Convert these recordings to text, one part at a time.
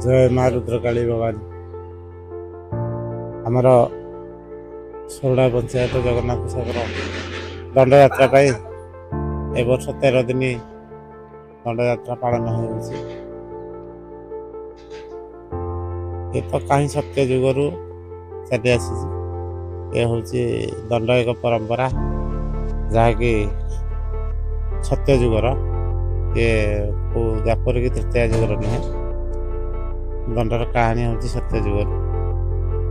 जय माँ रुद्रकाली भवानी आमर सोरडा पंचायत जगन्नाथ सागर दंड यात्रा ए वर्ष 13 दिन दंड यात्रा पालन हो तो कहीं सत्य जुगरू चली आसी ये हूँ दंड एक परंपरा जहाँकि सत्य जुगर ये जापर कि तृतीय जुगर नुहे दंडर कहानी हूँ सत्य जुगर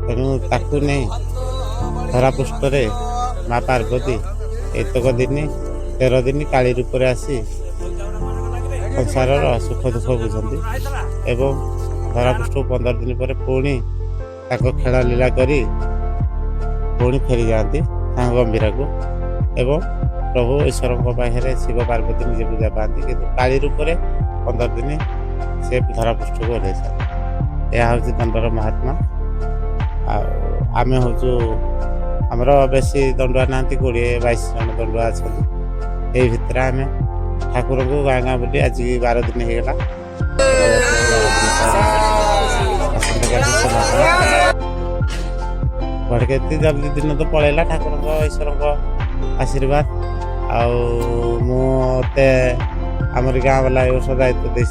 तेणु ताकू नहीं धरापृष्ठ माँ पार्वती एतक दिन 13 दिन काली रूप आसी संसार सुख दुख बुझती एवं धरापृष्ठ 15 दिन पर पुणी खेल लीला करी पुणी फेरी जाती गंभीरा को एवं प्रभु ईश्वर पाखे शिव पार्वती निजे पूजा पाती कि काली रूप 15 दिन से धरापृष्ठ को ओह्लै था यह हूँ दंडर महात्मा आम हूँ आमर बेसी दंडुआ ना 20-22 जन दंडुआ अच्छा ये भितर आम ठाकुर को गाँ गाँ बुली आज 12 दिन होगा बढ़ के जल्दी दिन तो पलैला ठाकुर ईश्वर आशीर्वाद आते आमर गाँ वाला ए वर्ष दायित्व दे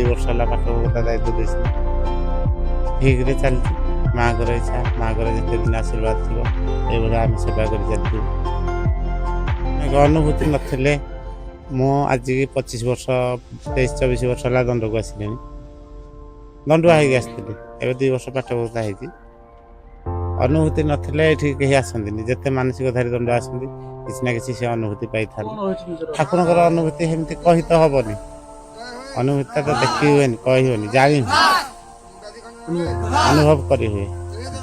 2 वर्ष है पाठकता दायित्व दे ठीक रे चलती माँ को इच्छा माँ को जिते दिन आशीर्वाद थी ये आम सेवा कर चलती अनुभूति नथिले मु आज 25 वर्ष 23-24 वर्ष है दंड को आसिले दंडुआ हो आसती ए 2 वर्ष पाठकता होती अनुभूति नथिले ये कहीं आसती जिते मानसिकधारी दंड आसती किसी ना किसी से अनुभूति पाई था ठाकुर अनुभूति सेमती कही तो हेनी अनुभूति तो देखी हुए कही हुए जानी अनुभव करी हुए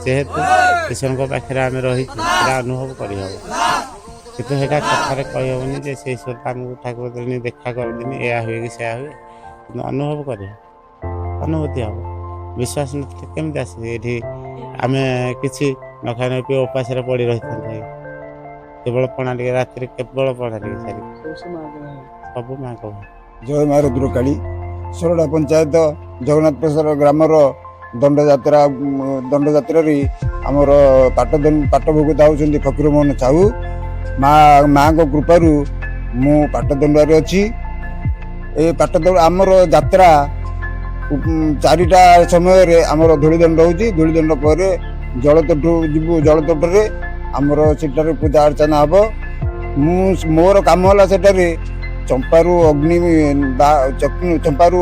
जेहेतु ईश्वर पाखे आम रही अनुभव कर कि कथार कही हेनी जे से ईश्वर आमको ठाकुर देखा करती या हुए कि सैया हुए कि अनुभव कर अनुभूति हम विश्वास नमी आसे ये आम कि न खाने पी उपास पड़ रही था केवल पणा टे रात केवल पणा टे सब माँ कह जय माँ रुद्रकाली सोरडा पंचायत जगन्नाथ प्रसाद ग्रामर दंड यात्रा आमर पाट भोगता होती फकीर मोहन साहू माँ को कृपार मु पाटदंडुआर अच्छी ए पाटदंड आमर यात्रा 4टा समय आमर धूलीदंड होती धूलीदंड पर जलतोट जीवु जलतोटे आमर सेठारे पूजा अर्चना हम मोर काम है सेठारे चंपारू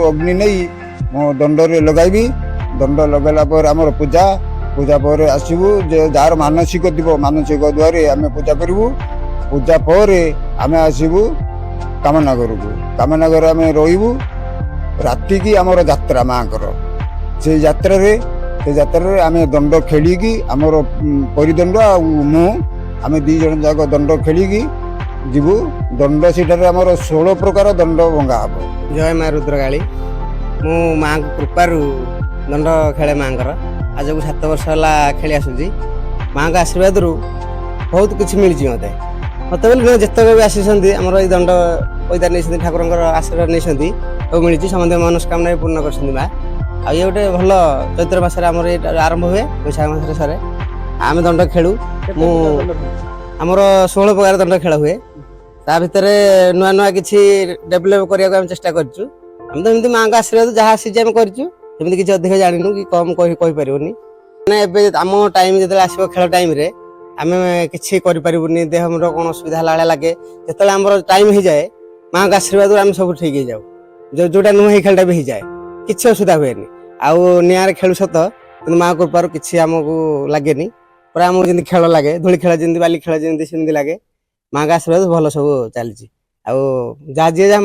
अग्नि नहीं मो दंड लगैबी दंड लगेला पर आमर पूजा पर आसबू जार मानसिक थी मानसिक द्वारा आम पूजा करूँ पूजा पर आम आसबू कामनगर को कामनगर आम रही राति की आमर यात्रा माँ से यात्रा आम दंड खेलिकी आमर परिदंड मु आम 2 जन जाक दंड खेलिकी जीवु दंड सेठारे आमर 16 प्रकार दंड भंगा हम। जय माँ रुद्रकाली मु माँ कृपार दंड खेले माँ आज को 7 वर्ष है खेली आसूँ माँ का आशीर्वाद बहुत किसी मिली मत बोले जितक भी आसी आमर ये दंड पैदा नहीं ठाकुर आशीर्वाद नहीं सब मिली समस्त मनस्कामना भी पूर्ण कर माँ आ ये गोटे भल चैत्र मास आरंभ हुए बैशाख मास सर आम दंड खेलु आमर 16 प्रकार दंड खेल हुए ता भितर नुआ नुआ किसी डेभलप करने चेष्टा करूँ आम तो एमती माँ का आशीर्वाद जहाँ आसी आम करमती किसी अधिक जानू कि कम कहीपरनी मैंने आम टाइम जो आसो खेल टाइम आम कि देह मुंड कौन असुविधा है लगे जो आम टाइम हो जाए माँ का आशीर्वाद आम सब ठीक हो जाऊ जोटा नुह खेलटा भी हो जाए किसी असुविधा हुए आउ निआरे खेलु सत कि माँ कृपार किसी आमको लगे पूरा आमको जमी खेल लगे धूली खेल जमी बाली खेल जमी सेमती लगे माँ का आशीर्वाद भल सब चलती आ जी जहाँ